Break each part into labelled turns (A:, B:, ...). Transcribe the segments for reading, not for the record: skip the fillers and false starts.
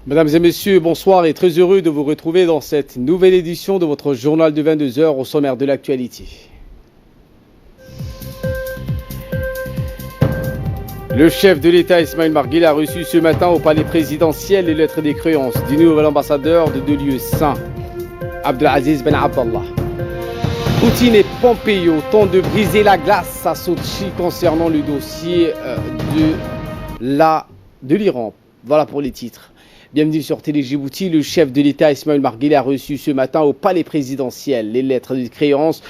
A: Mesdames et messieurs, bonsoir et très heureux de vous retrouver dans cette nouvelle édition de votre journal de 22 heures au sommaire de l'actualité. Le chef de l'État Ismaël Marguil a reçu ce matin au palais présidentiel les lettres des créances du nouvel ambassadeur de deux lieux saints, Abdelaziz Ben Abdallah. Poutine et Pompeo tentent de briser la glace à Sochi concernant le dossier de l'Iran. Voilà pour les titres. Bienvenue sur Télé Djibouti. Le chef de l'État Ismaël Marguil a reçu ce matin au palais présidentiel les lettres de créance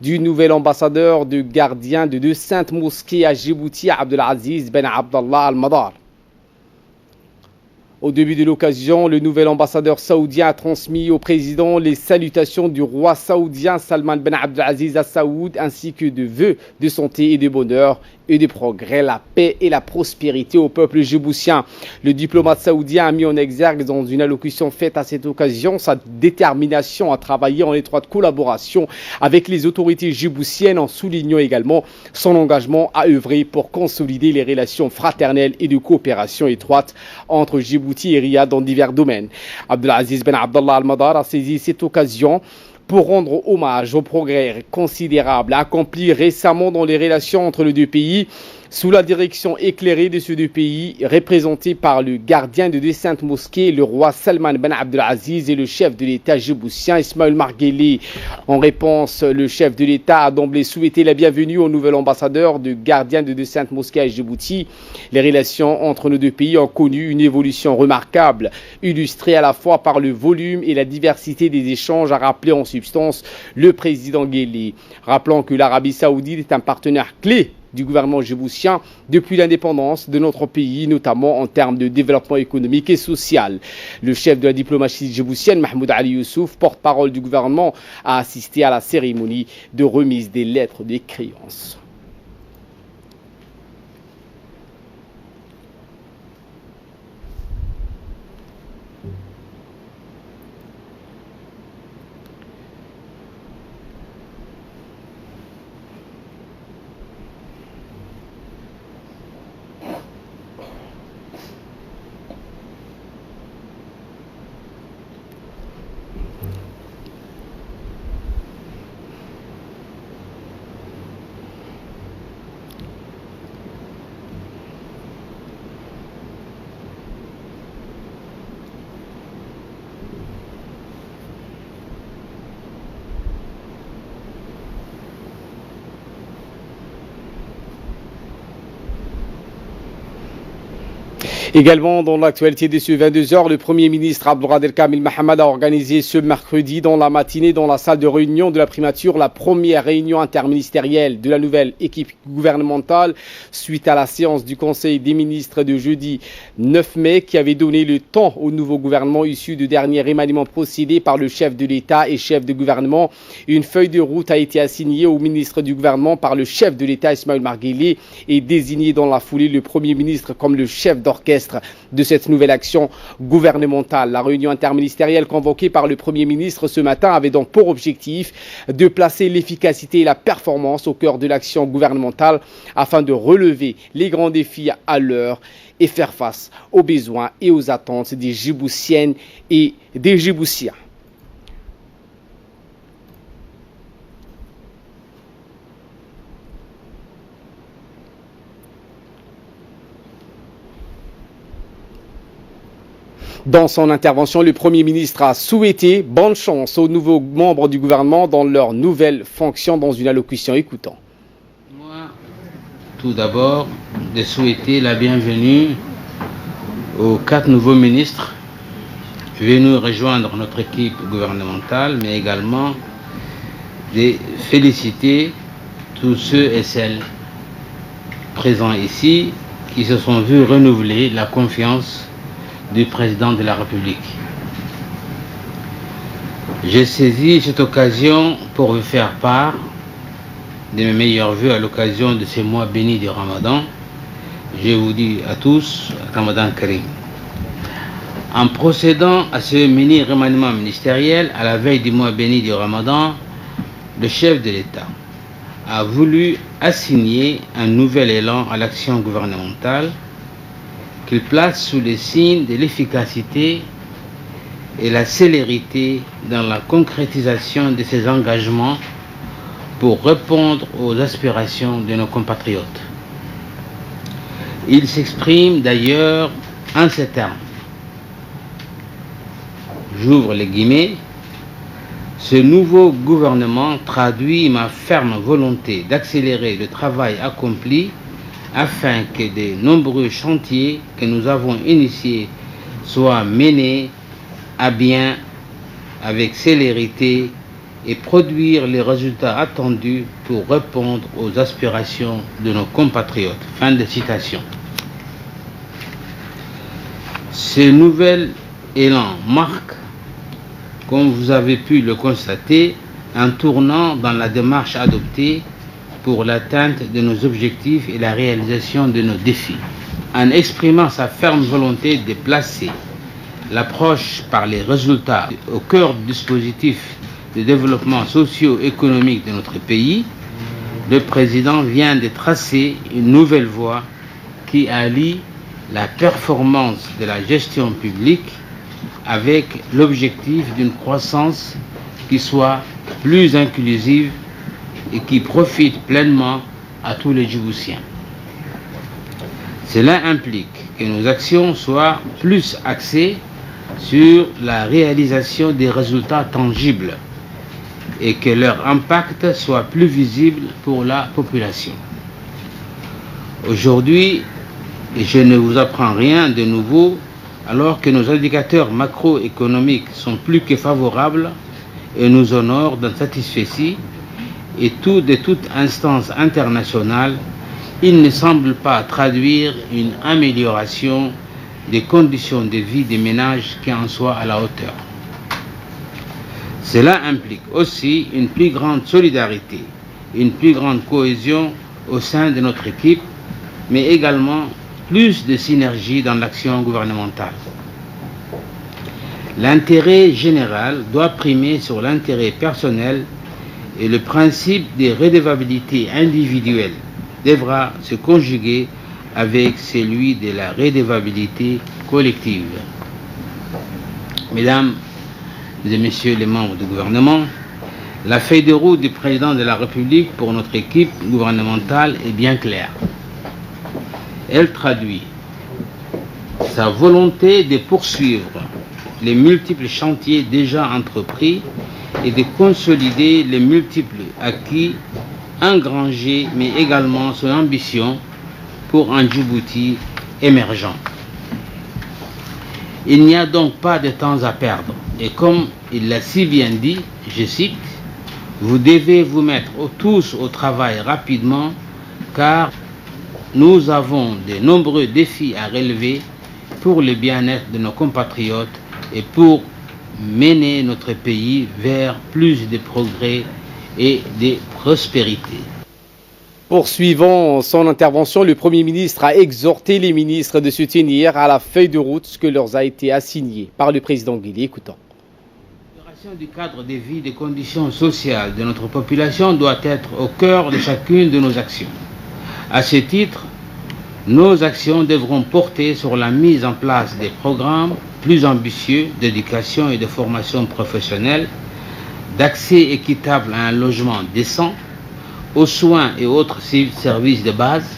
A: du nouvel ambassadeur de gardien de deux saintes mosquées à Djibouti, Abdelaziz Ben Abdallah Al-Madar. Au début de l'occasion, le nouvel ambassadeur saoudien a transmis au président les salutations du roi saoudien Salman Ben Abdelaziz Al Saoud ainsi que de vœux de santé et de bonheur et de progrès, la paix et la prospérité au peuple djiboutien. Le diplomate saoudien a mis en exergue dans une allocution faite à cette occasion sa détermination à travailler en étroite collaboration avec les autorités djiboutiennes en soulignant également son engagement à œuvrer pour consolider les relations fraternelles et de coopération étroite entre Djibouti et Riyad dans divers domaines. Abdelaziz Ben Abdallah Al-Madar a saisi cette occasion pour rendre hommage au progrès considérable accompli récemment dans les relations entre les deux pays, sous la direction éclairée de ces deux pays, représentés par le gardien de deux saintes mosquées, le roi Salman Ben Abdelaziz et le chef de l'État djiboutien Ismaël Marguil. En réponse, le chef de l'État a d'emblée souhaité la bienvenue au nouvel ambassadeur de gardien de deux saintes mosquées à Djibouti. Les relations entre nos deux pays ont connu une évolution remarquable, illustrée à la fois par le volume et la diversité des échanges, a rappelé en substance le président Guelleh. Rappelons que l'Arabie saoudite est un partenaire clé du gouvernement djiboutien depuis l'indépendance de notre pays, notamment en termes de développement économique et social. Le chef de la diplomatie djiboutienne, Mahmoud Ali Youssouf, porte-parole du gouvernement, a assisté à la cérémonie de remise des lettres des créances. Également dans l'actualité de ce 22 heures, le Premier ministre Abdelkader Kamil Mahamad a organisé ce mercredi dans la matinée dans la salle de réunion de la primature la première réunion interministérielle de la nouvelle équipe gouvernementale suite à la séance du Conseil des ministres de jeudi 9 mai qui avait donné le temps au nouveau gouvernement issu du dernier remaniement procédé par le chef de l'État et chef de gouvernement. Une feuille de route a été assignée au ministre du gouvernement par le chef de l'État Ismaël Marguil et désigné dans la foulée le Premier ministre comme le chef d'orchestre de cette nouvelle action gouvernementale. La réunion interministérielle convoquée par le Premier ministre ce matin avait donc pour objectif de placer l'efficacité et la performance au cœur de l'action gouvernementale afin de relever les grands défis à l'heure et faire face aux besoins et aux attentes des Djiboutiennes et des Djiboutiens. Dans son intervention, le Premier ministre a souhaité bonne chance aux nouveaux membres du gouvernement dans leurs nouvelles fonctions dans une allocution. Écoutons.
B: Moi, tout d'abord, de souhaiter la bienvenue aux 4 nouveaux ministres venus rejoindre notre équipe gouvernementale, mais également de féliciter tous ceux et celles présents ici qui se sont vus renouveler la confiance du président de la République. J'ai saisi cette occasion pour vous faire part de mes meilleurs vœux à l'occasion de ces mois bénis du Ramadan. Je vous dis à tous, Ramadan Karim. En procédant à ce mini remaniement ministériel à la veille du mois béni du Ramadan, le chef de l'État a voulu assigner un nouvel élan à l'action gouvernementale qu'il place sous les signes de l'efficacité et la célérité dans la concrétisation de ses engagements pour répondre aux aspirations de nos compatriotes. Il s'exprime d'ailleurs en ces termes. J'ouvre les guillemets. Ce nouveau gouvernement traduit ma ferme volonté d'accélérer le travail accompli afin que de nombreux chantiers que nous avons initiés soient menés à bien avec célérité et produire les résultats attendus pour répondre aux aspirations de nos compatriotes. Fin de citation. Ce nouvel élan marque, comme vous avez pu le constater, un tournant dans la démarche adoptée pour l'atteinte de nos objectifs et la réalisation de nos défis. En exprimant sa ferme volonté de placer l'approche par les résultats au cœur du dispositif de développement socio-économique de notre pays, le président vient de tracer une nouvelle voie qui allie la performance de la gestion publique avec l'objectif d'une croissance qui soit plus inclusive et qui profite pleinement à tous les Djiboutiens. Cela implique que nos actions soient plus axées sur la réalisation des résultats tangibles et que leur impact soit plus visible pour la population. Aujourd'hui, je ne vous apprends rien de nouveau, alors que nos indicateurs macroéconomiques sont plus que favorables et nous honorent d'un satisfecit, et de toute instance internationale, il ne semble pas traduire une amélioration des conditions de vie des ménages qui en soient à la hauteur. Cela implique aussi une plus grande solidarité, une plus grande cohésion au sein de notre équipe, mais également plus de synergie dans l'action gouvernementale. L'intérêt général doit primer sur l'intérêt personnel et le principe des redevabilités individuelles devra se conjuguer avec celui de la redevabilité collective. Mesdames et Messieurs les membres du gouvernement, la feuille de route du président de la République pour notre équipe gouvernementale est bien claire. Elle traduit sa volonté de poursuivre les multiples chantiers déjà entrepris et de consolider les multiples acquis engrangés, mais également son ambition pour un Djibouti émergent. Il n'y a donc pas de temps à perdre. Et comme il l'a si bien dit, je cite, « Vous devez vous mettre tous au travail rapidement, car nous avons de nombreux défis à relever pour le bien-être de nos compatriotes et pour mener notre pays vers plus de progrès et de prospérité. »
A: Poursuivant son intervention, le Premier ministre a exhorté les ministres de se tenir à la feuille de route que leur a été assignée par le président Guili. Écoutons.
B: L'amélioration du cadre de vie, des conditions sociales de notre population doit être au cœur de chacune de nos actions. À ce titre, nos actions devront porter sur la mise en place des programmes plus ambitieux d'éducation et de formation professionnelle, d'accès équitable à un logement décent, aux soins et autres services de base,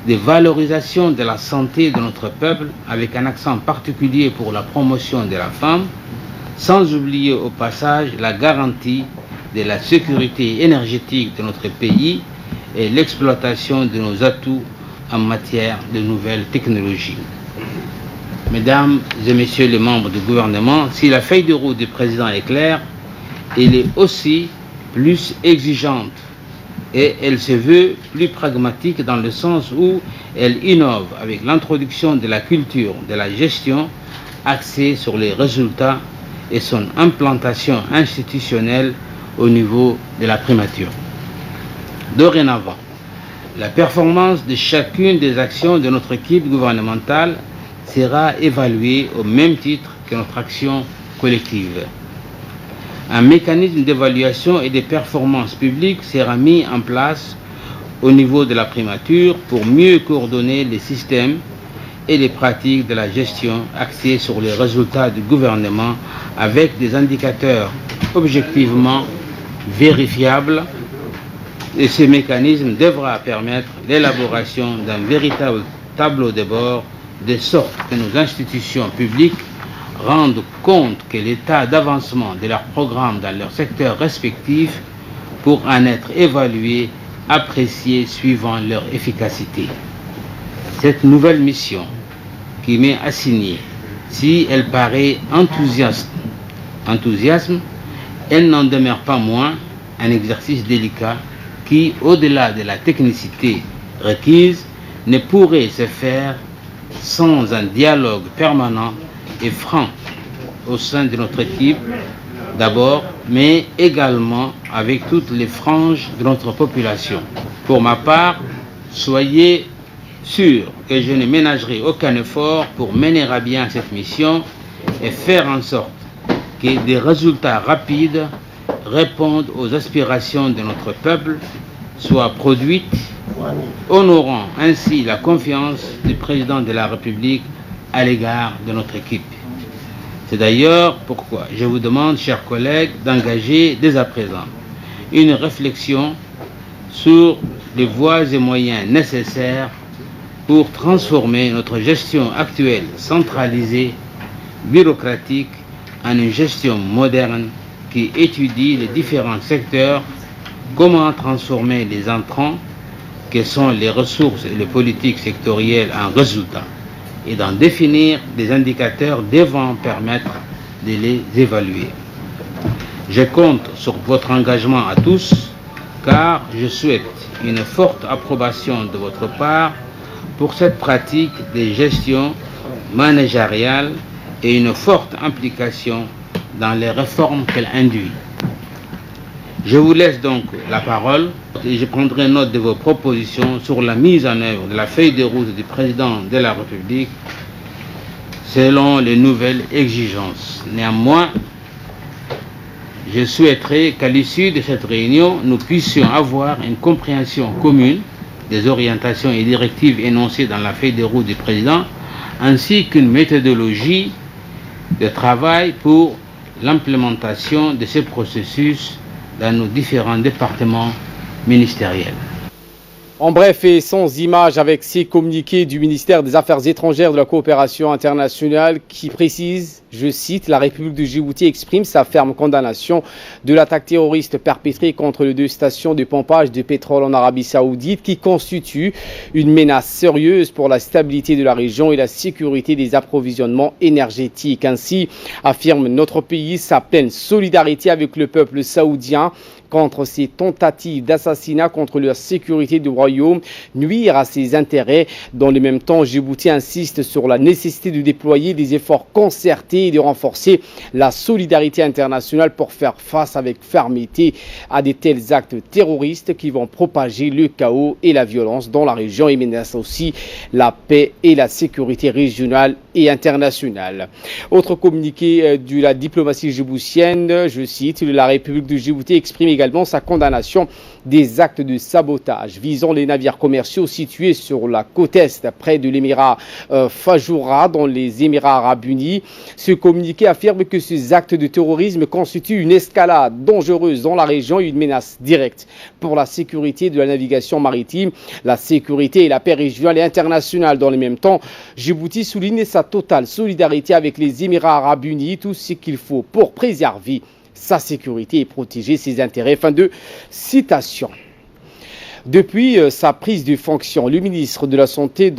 B: de valorisation de la santé de notre peuple avec un accent particulier pour la promotion de la femme, sans oublier au passage la garantie de la sécurité énergétique de notre pays et l'exploitation de nos atouts en matière de nouvelles technologies. Mesdames et Messieurs les membres du gouvernement, si la feuille de route du président est claire, elle est aussi plus exigeante et elle se veut plus pragmatique dans le sens où elle innove avec l'introduction de la culture de la gestion axée sur les résultats et son implantation institutionnelle au niveau de la primature. Dorénavant, la performance de chacune des actions de notre équipe gouvernementale sera évaluée au même titre que notre action collective. Un mécanisme d'évaluation et de performance publique sera mis en place au niveau de la primature pour mieux coordonner les systèmes et les pratiques de la gestion axées sur les résultats du gouvernement avec des indicateurs objectivement vérifiables. Et ce mécanisme devra permettre l'élaboration d'un véritable tableau de bord de sorte que nos institutions publiques rendent compte que l'état d'avancement de leurs programmes dans leurs secteurs respectifs pour en être évalué, apprécié suivant leur efficacité. Cette nouvelle mission qui m'est assignée, si elle paraît enthousiasme, elle n'en demeure pas moins un exercice délicat qui, au-delà de la technicité requise, ne pourrait se faire sans un dialogue permanent et franc au sein de notre équipe d'abord, mais également avec toutes les franges de notre population. Pour ma part, soyez sûrs que je ne ménagerai aucun effort pour mener à bien cette mission et faire en sorte que des résultats rapides répondent aux aspirations de notre peuple, soient produites, honorant ainsi la confiance du président de la République à l'égard de notre équipe. C'est d'ailleurs pourquoi je vous demande, chers collègues, d'engager dès à présent une réflexion sur les voies et moyens nécessaires pour transformer notre gestion actuelle centralisée, bureaucratique, en une gestion moderne qui étudie les différents secteurs, comment transformer les entrants, que sont les ressources et les politiques sectorielles en résultats, et d'en définir des indicateurs devant permettre de les évaluer. Je compte sur votre engagement à tous, car je souhaite une forte approbation de votre part pour cette pratique de gestion managériale et une forte implication dans les réformes qu'elle induit. Je vous laisse donc la parole et je prendrai note de vos propositions sur la mise en œuvre de la feuille de route du président de la République selon les nouvelles exigences. Néanmoins, je souhaiterais qu'à l'issue de cette réunion, nous puissions avoir une compréhension commune des orientations et directives énoncées dans la feuille de route du président, ainsi qu'une méthodologie de travail pour l'implémentation de ces processus dans nos différents départements ministériels.
A: En bref et sans images, avec ces communiqués du ministère des Affaires étrangères de la coopération internationale qui précise, je cite, la République de Djibouti exprime sa ferme condamnation de l'attaque terroriste perpétrée contre les 2 stations de pompage de pétrole en Arabie Saoudite qui constitue une menace sérieuse pour la stabilité de la région et la sécurité des approvisionnements énergétiques. Ainsi, affirme notre pays sa pleine solidarité avec le peuple saoudien contre ces tentatives d'assassinat contre la sécurité du royaume, nuire à ses intérêts. Dans le même temps, Djibouti insiste sur la nécessité de déployer des efforts concertés et de renforcer la solidarité internationale pour faire face avec fermeté à de tels actes terroristes qui vont propager le chaos et la violence dans la région et menacent aussi la paix et la sécurité régionale et internationale. Autre communiqué de la diplomatie djiboutienne, je cite, la République de Djibouti exprime également sa condamnation des actes de sabotage visant les navires commerciaux situés sur la côte est près de l'émirat Fajoura dans les Émirats arabes unis. Ce communiqué affirme que ces actes de terrorisme constituent une escalade dangereuse dans la région et une menace directe pour la sécurité de la navigation maritime, la sécurité et la paix régionale et internationale. Dans le même temps, Djibouti souligne sa totale solidarité avec les Émirats arabes unis, tout ce qu'il faut pour préserver sa sécurité et protéger ses intérêts. Fin de citation. Depuis sa prise de fonction, le ministre de la Santé,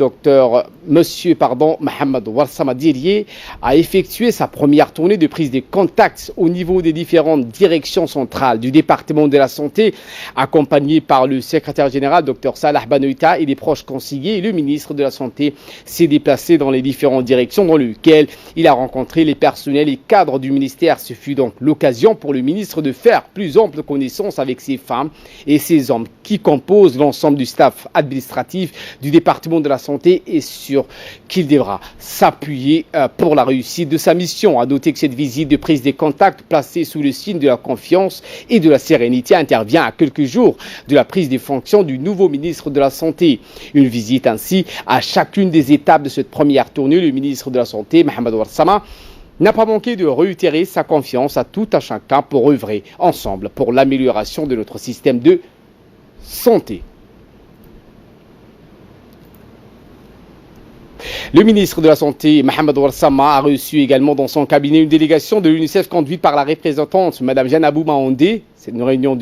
A: Mohamed Warsama Dirie, a effectué sa première tournée de prise de contact au niveau des différentes directions centrales du département de la Santé, accompagné par le secrétaire général, Dr Salah Banoïta, et les proches conseillers. Le ministre de la Santé s'est déplacé dans les différentes directions dans lesquelles il a rencontré les personnels et cadres du ministère. Ce fut donc l'occasion pour le ministre de faire plus ample connaissance avec ces femmes et ces hommes qui composent repose l'ensemble du staff administratif du département de la santé et sur qu'il devra s'appuyer pour la réussite de sa mission. À noter que cette visite de prise des contacts placée sous le signe de la confiance et de la sérénité intervient à quelques jours de la prise des fonctions du nouveau ministre de la Santé. Une visite ainsi à chacune des étapes de cette première tournée. Le ministre de la Santé, Mohamed Warsama, n'a pas manqué de réitérer sa confiance à tout à chacun pour œuvrer ensemble pour l'amélioration de notre système de santé. Le ministre de la Santé, Mohamed Warsama, a reçu également dans son cabinet une délégation de l'UNICEF conduite par la représentante, Mme Janabou Maondé. C'est une réunion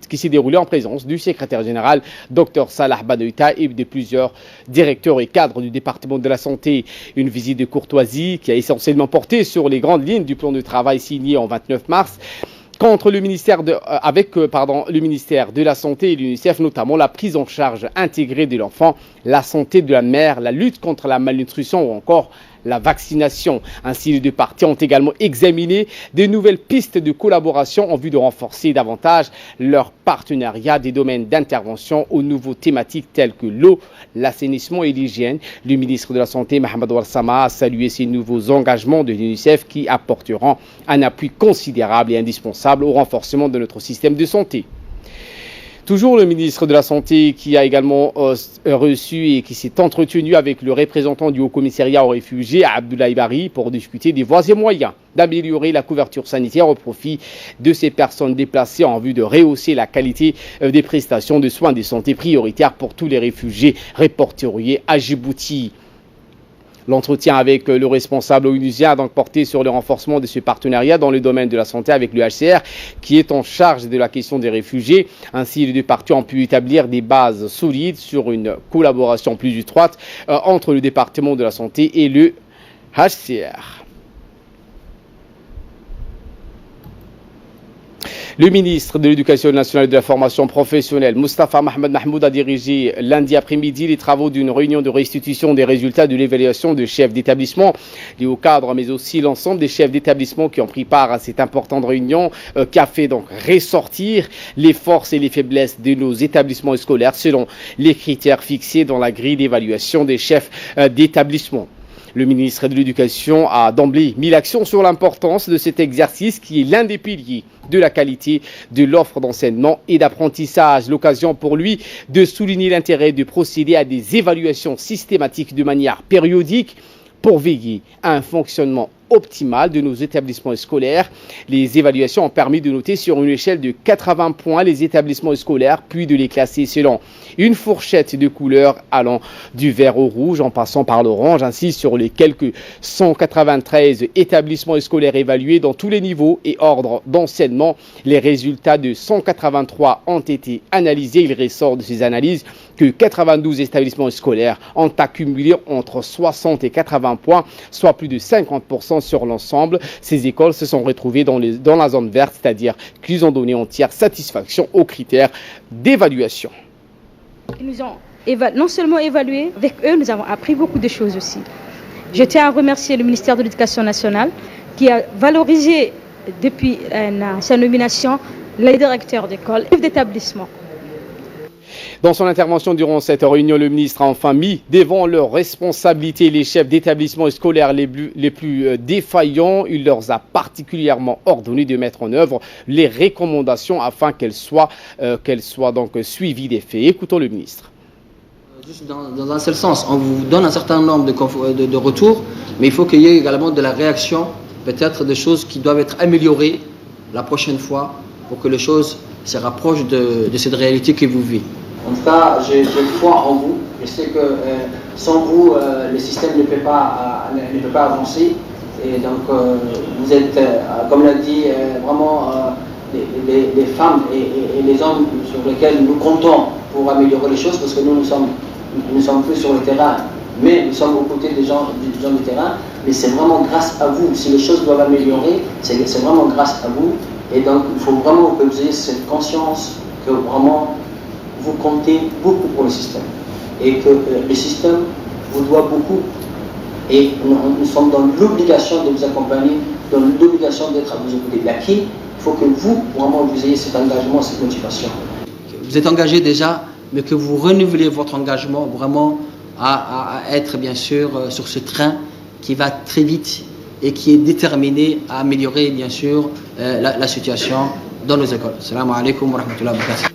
A: qui s'est déroulée en présence du secrétaire général, Dr Salah Badoita, et de plusieurs directeurs et cadres du département de la Santé. Une visite de courtoisie qui a essentiellement porté sur les grandes lignes du plan de travail signé en 29 mars. Contre le ministère le ministère de la Santé et l'UNICEF, notamment la prise en charge intégrée de l'enfant, la santé de la mère, la lutte contre la malnutrition ou encore la vaccination. Ainsi, les deux parties ont également examiné de nouvelles pistes de collaboration en vue de renforcer davantage leur partenariat des domaines d'intervention aux nouveaux thématiques telles que l'eau, l'assainissement et l'hygiène. Le ministre de la Santé, Mohamed Warsama, a salué ces nouveaux engagements de l'UNICEF qui apporteront un appui considérable et indispensable au renforcement de notre système de santé. Toujours le ministre de la Santé qui a également reçu et qui s'est entretenu avec le représentant du Haut-Commissariat aux réfugiés, Abdoulaye Bari, pour discuter des voies et moyens d'améliorer la couverture sanitaire au profit de ces personnes déplacées en vue de rehausser la qualité des prestations de soins de santé prioritaires pour tous les réfugiés répertoriés à Djibouti. L'entretien avec le responsable onusien a donc porté sur le renforcement de ce partenariat dans le domaine de la santé avec le HCR qui est en charge de la question des réfugiés. Ainsi, les deux parties ont pu établir des bases solides sur une collaboration plus étroite entre le département de la santé et le HCR. Le ministre de l'Éducation nationale et de la formation professionnelle, Moustapha Mohamed Mahmoud, a dirigé lundi après-midi les travaux d'une réunion de restitution des résultats de l'évaluation de chefs d'établissement, les hauts cadres, mais aussi l'ensemble des chefs d'établissement qui ont pris part à cette importante réunion qui a fait donc ressortir les forces et les faiblesses de nos établissements scolaires selon les critères fixés dans la grille d'évaluation des chefs d'établissement. Le ministre de l'Éducation a d'emblée mis l'accent sur l'importance de cet exercice qui est l'un des piliers de la qualité de l'offre d'enseignement et d'apprentissage. L'occasion pour lui de souligner l'intérêt de procéder à des évaluations systématiques de manière périodique pour veiller à un fonctionnement optimale de nos établissements scolaires. Les évaluations ont permis de noter sur une échelle de 80 points les établissements scolaires, puis de les classer selon une fourchette de couleurs allant du vert au rouge en passant par l'orange. Ainsi, sur les quelques 193 établissements scolaires évalués dans tous les niveaux et ordres d'enseignement, les résultats de 183 ont été analysés. Il ressort de ces analyses que 92 établissements scolaires ont accumulé entre 60 et 80 points, soit plus de 50% sur l'ensemble. Ces écoles se sont retrouvées dans la zone verte, c'est-à-dire qu'ils ont donné entière satisfaction aux critères d'évaluation.
C: Ils nous ont non seulement évalué, avec eux nous avons appris beaucoup de choses aussi. Je tiens à remercier le ministère de l'Éducation nationale qui a valorisé depuis sa nomination les directeurs d'école et d'établissement.
A: Dans son intervention durant cette réunion, le ministre a enfin mis devant leurs responsabilités les chefs d'établissements scolaires les plus défaillants. Il leur a particulièrement ordonné de mettre en œuvre les recommandations afin qu'elles soient donc suivies des faits. Écoutons le ministre.
D: Juste dans un seul sens, on vous donne un certain nombre de retours, mais il faut qu'il y ait également de la réaction, peut-être des choses qui doivent être améliorées la prochaine fois pour que les choses se rapprochent de cette réalité que vous vivez. En tout cas, j'ai foi en vous. Je sais que sans vous, le système ne peut pas avancer. Et donc, vous êtes, comme l'a dit, vraiment les femmes et les hommes sur lesquels nous comptons pour améliorer les choses, parce que nous sommes plus sur le terrain, mais nous sommes aux côtés des gens du terrain. Mais c'est vraiment grâce à vous. Si les choses doivent améliorer, c'est vraiment grâce à vous. Et donc, il faut vraiment que vous ayez cette conscience que vraiment vous comptez beaucoup pour le système et que le système vous doit beaucoup et nous sommes dans l'obligation de vous accompagner, dans l'obligation d'être à vos côtés. Il faut que vous, vraiment, vous ayez cet engagement, cette motivation. vous êtes engagé déjà, mais que vous renouvelez votre engagement vraiment à être bien sûr sur ce train qui va très vite et qui est déterminé à améliorer bien sûr la situation dans nos écoles. Assalamu alaikum wa rahmatullahi wa barakatuh.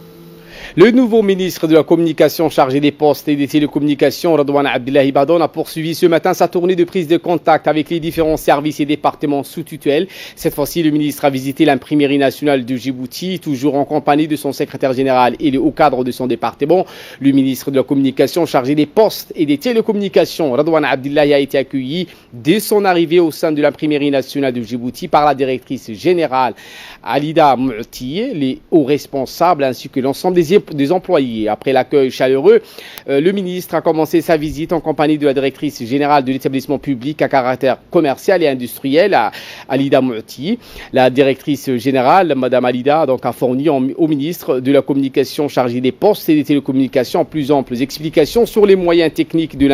A: Le nouveau ministre de la Communication chargé des postes et des télécommunications, Redouane Abdellahi Badon, a poursuivi ce matin sa tournée de prise de contact avec les différents services et départements sous tutelle. Cette fois-ci, le ministre a visité l'imprimerie nationale de Djibouti, toujours en compagnie de son secrétaire général et le haut cadre de son département. Le ministre de la Communication chargé des postes et des télécommunications, Redouane Abdellahi, a été accueilli dès son arrivée au sein de l'imprimerie nationale de Djibouti par la directrice générale Alida Mouti, les hauts responsables ainsi que l'ensemble des employés. Après l'accueil chaleureux, le ministre a commencé sa visite en compagnie de la directrice générale de l'établissement public à caractère commercial et industriel, Alida Mouti. La directrice générale, Madame Alida, donc, a fourni au ministre de la Communication chargé des postes et des télécommunications plus amples explications sur les moyens techniques de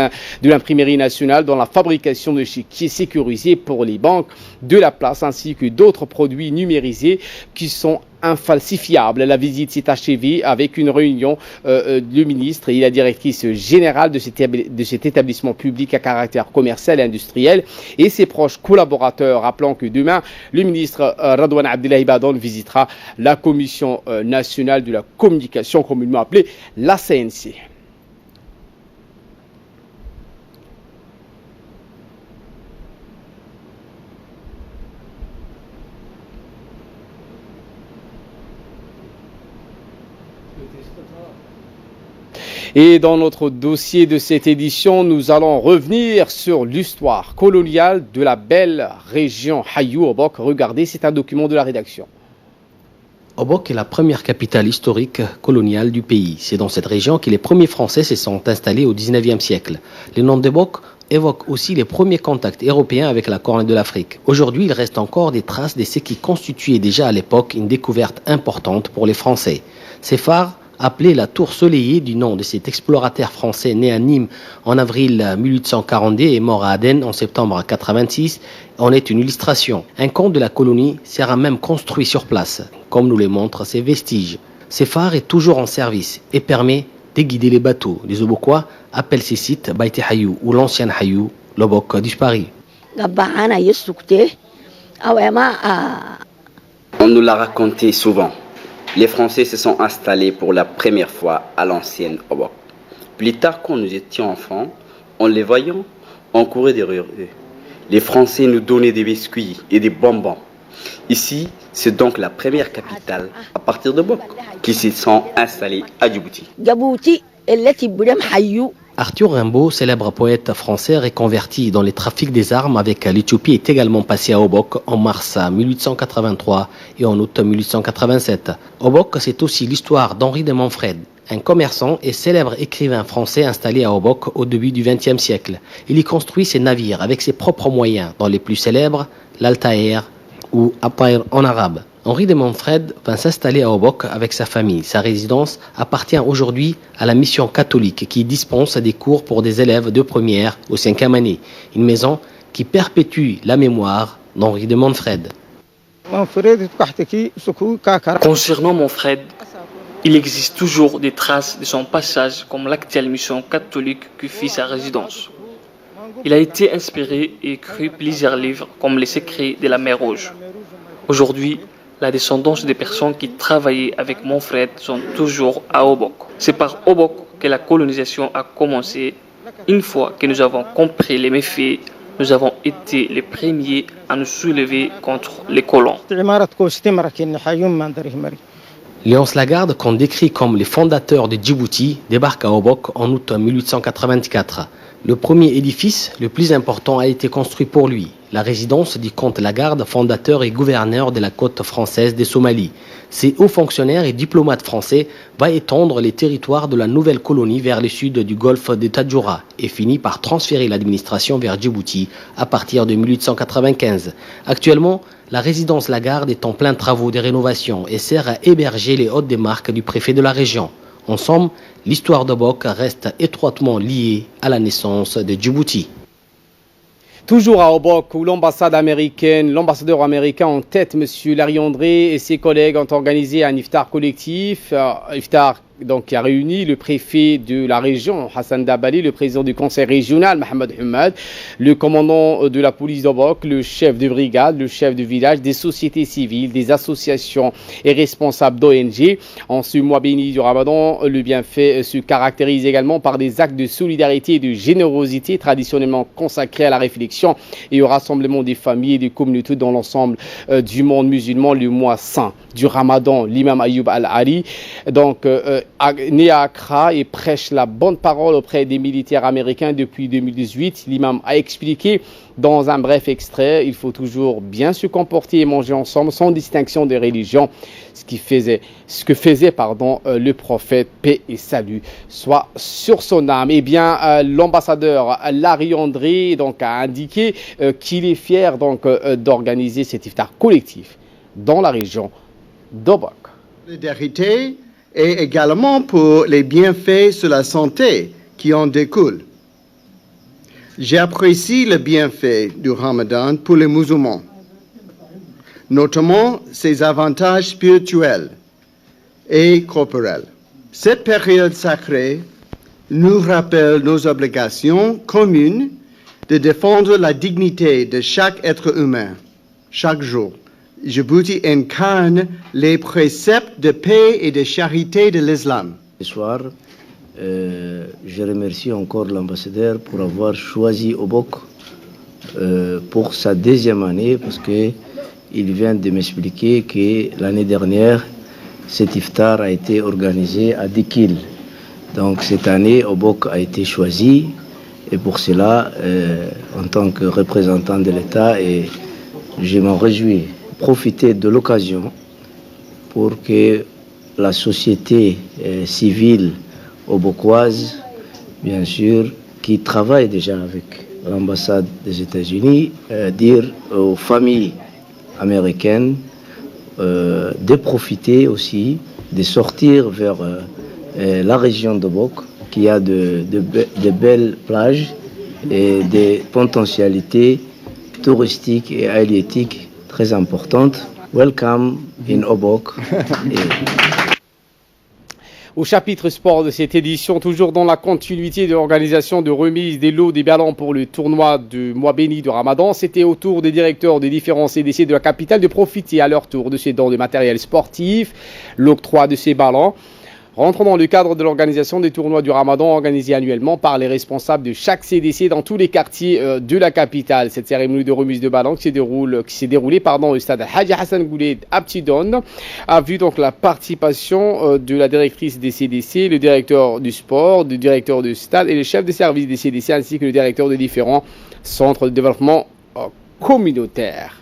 A: l'imprimerie nationale dans la fabrication de chéquiers sécurisés pour les banques de la place ainsi que d'autres produits numérisés qui sont infalsifiables. La visite s'est achevée avec une réunion du ministre et la directrice générale de cet établissement public à caractère commercial et industriel et ses proches collaborateurs, rappelant que demain, le ministre Redouane Abdellahi Badon visitera la Commission nationale de la communication, communément appelée la CNC. Et dans notre dossier de cette édition, nous allons revenir sur l'histoire coloniale de la belle région Hayou Obok. Regardez, c'est un document de la rédaction.
E: Obok est la première capitale historique coloniale du pays. C'est dans cette région que les premiers Français se sont installés au XIXe siècle. Le nom d'Obok évoque aussi les premiers contacts européens avec la Corne de l'Afrique. Aujourd'hui, il reste encore des traces de ce qui constituait déjà à l'époque une découverte importante pour les Français. Ces phares, appelé la Tour Soleillée du nom de cet explorateur français né à Nîmes en avril 1842 et mort à Aden en septembre 1886, en est une illustration. Un camp de la colonie sera même construit sur place, comme nous le montrent ces vestiges. Ce phare est toujours en service et permet de guider les bateaux. Les Obokois appellent ces sites Baïti Hayou ou l'ancien Hayou, l'Obok du Paris.
F: On nous l'a raconté souvent. Les Français se sont installés pour la première fois à l'ancienne Obok. Plus tard, quand nous étions enfants, en les voyant, on courait derrière eux. Les Français nous donnaient des biscuits et des bonbons. Ici, c'est donc la première capitale à partir de Obok qui se sont installés à Djibouti.
E: Arthur Rimbaud, célèbre poète français reconverti dans les trafics des armes avec l'Éthiopie, est également passé à Obok en mars 1883 et en août 1887. Obok, c'est aussi l'histoire d'Henri de Montfred, un commerçant et célèbre écrivain français installé à Obok au début du XXe siècle. Il y construit ses navires avec ses propres moyens, dont les plus célèbres, l'Altaïr ou Apayr en arabe. Henri de Montfred va s'installer à Obok avec sa famille. Sa résidence appartient aujourd'hui à la mission catholique qui dispense des cours pour des élèves de première au 5e année. Une maison qui perpétue la mémoire d'Henri de Montfred.
G: Concernant Montfred, il existe toujours des traces de son passage comme l'actuelle mission catholique qui fit sa résidence. Il a été inspiré et écrit plusieurs livres comme Les Secrets de la mer Rouge. Aujourd'hui, la descendance des personnes qui travaillaient avec Montfred sont toujours à Obok. C'est par Obok que la colonisation a commencé. Une fois que nous avons compris les méfaits, nous avons été les premiers à nous soulever contre les colons.
E: Léonce Lagarde, qu'on décrit comme les fondateurs de Djibouti, débarque à Obok en août 1884. Le premier édifice, le plus important, a été construit pour lui. La résidence du comte Lagarde, fondateur et gouverneur de la côte française des Somalies. Ces hauts fonctionnaires et diplomates français vont étendre les territoires de la nouvelle colonie vers le sud du golfe de Tadjoura et finit par transférer l'administration vers Djibouti à partir de 1895. Actuellement, la résidence Lagarde est en plein travaux de rénovation et sert à héberger les hôtes des marques du préfet de la région. En somme, l'histoire d'Obok reste étroitement liée à la naissance de Djibouti.
A: Toujours à Obok, où l'ambassadeur américain en tête, M. Larry André, et ses collègues ont organisé un iftar collectif, iftar qui a réuni le préfet de la région, Hassan Dabali, le président du conseil régional, Mohamed Hamad, le commandant de la police d'Obok, le chef de brigade, le chef de village, des sociétés civiles, des associations et responsables d'ONG. En ce mois béni du Ramadan, le bienfait se caractérise également par des actes de solidarité et de générosité traditionnellement consacrés à la réflexion et au rassemblement des familles et des communautés dans l'ensemble du monde musulman. Le mois saint du Ramadan, l'imam Ayoub Al-Ali, né à Accra et prêche la bonne parole auprès des militaires américains depuis 2018. L'imam a expliqué dans un bref extrait, il faut toujours bien se comporter et manger ensemble sans distinction de religion, ce que faisait le prophète, paix et salut soit sur son âme. Eh bien, l'ambassadeur Larry André a indiqué qu'il est fier d'organiser cet iftar collectif dans la région d'Obok.
H: Solidarité et également pour les bienfaits sur la santé qui en découlent. J'apprécie le bienfait du Ramadan pour les musulmans, notamment ses avantages spirituels et corporels. Cette période sacrée nous rappelle nos obligations communes de défendre la dignité de chaque être humain, chaque jour. Djibouti incarne les préceptes de paix et de charité de l'islam.
I: Ce soir, je remercie encore l'ambassadeur pour avoir choisi Obok pour sa deuxième année, parce qu'il vient de m'expliquer que l'année dernière, cet iftar a été organisé à Dikil. Donc cette année, Obok a été choisi, et pour cela, en tant que représentant de l'État, je m'en réjouis. Profiter de l'occasion pour que la société civile obokoise, bien sûr, qui travaille déjà avec l'ambassade des États-Unis, dire aux familles américaines de profiter aussi, de sortir vers la région d'Obok, qui a de belles plages et des potentialités touristiques et halieutiques très importante. Welcome in Obok.
A: Au chapitre sport de cette édition, toujours dans la continuité de l'organisation de remise des lots des ballons pour le tournoi du mois béni du Ramadan, c'était au tour des directeurs des différents CDC de la capitale de profiter à leur tour de ces dons de matériel sportif, l'octroi de ces ballons. Rentrons dans le cadre de l'organisation des tournois du Ramadan organisés annuellement par les responsables de chaque CDC dans tous les quartiers de la capitale. Cette cérémonie de remise de ballons qui s'est déroulée au stade Haji Hassan Gouled à Ptidon a vu la participation de la directrice des CDC, le directeur du sport, le directeur du stade et le chef de service des CDC ainsi que le directeur des différents centres de développement communautaire.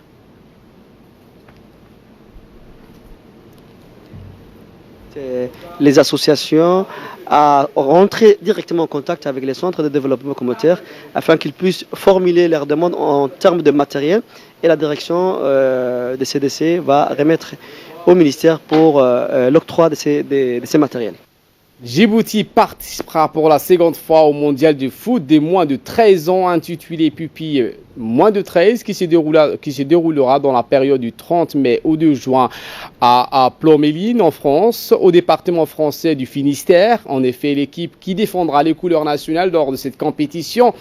J: Les associations à rentrer directement en contact avec les centres de développement communautaire afin qu'ils puissent formuler leurs demandes en termes de matériel, et la direction des CDC va remettre au ministère pour l'octroi de ces matériels.
A: Djibouti participera pour la seconde fois au mondial de foot des moins de 13 ans intitulé Pupille moins de 13 qui se déroulera dans la période du 30 mai au 2 juin à Ploméline en France, au département français du Finistère. En effet, l'équipe qui défendra les couleurs nationales lors de cette compétition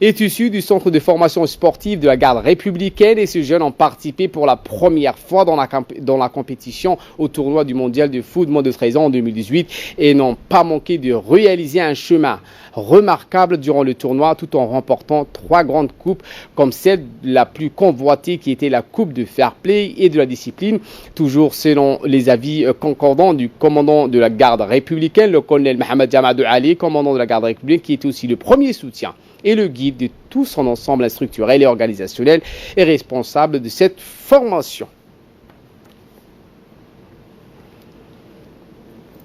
A: est issue du centre de formation sportive de la garde républicaine et ces jeunes ont participé pour la première fois dans la compétition au tournoi du mondial de foot moins de 13 ans en 2018 et n'ont pas manqué de réaliser un chemin remarquable durant le tournoi tout en remportant 3 grandes coupes comme celle la plus convoitée qui était la coupe de fair play et de la discipline, toujours selon les avis concordants du commandant de la garde républicaine, le colonel Mohamed Jamadou Ali, commandant de la garde républicaine qui est aussi le premier soutien et le guide de tout son ensemble instructurel et organisationnel et responsable de cette formation.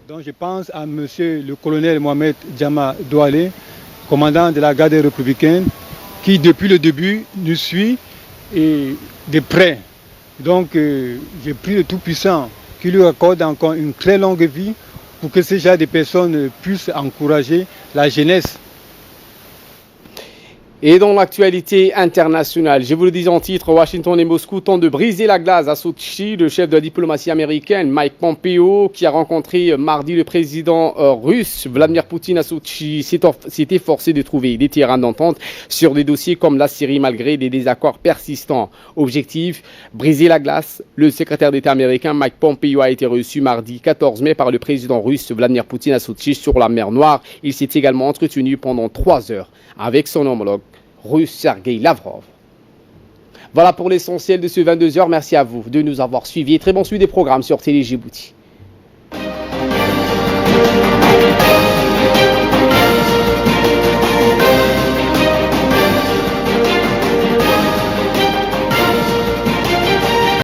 K: Donc je pense à monsieur le colonel Mohamed Djama Doualé, commandant de la garde républicaine, qui depuis le début nous suit et de près. Donc j'ai pris le Tout-Puissant qui lui accorde encore une très longue vie pour que ces genre de personnes puissent encourager la jeunesse.
A: Et dans l'actualité internationale, je vous le dis en titre, Washington et Moscou tentent de briser la glace à Sochi. Le chef de la diplomatie américaine, Mike Pompeo, qui a rencontré mardi le président russe Vladimir Poutine à Sochi, s'est efforcé de trouver des terrains d'entente sur des dossiers comme la Syrie malgré des désaccords persistants. Objectif, briser la glace. Le secrétaire d'État américain Mike Pompeo a été reçu mardi 14 mai par le président russe Vladimir Poutine à Sochi sur la mer Noire. Il s'est également entretenu pendant 3 heures avec son homologue russe Sergei Lavrov. Voilà pour l'essentiel de ce 22h. Merci à vous de nous avoir suivis. Très bon suivi des programmes sur Télé Djibouti.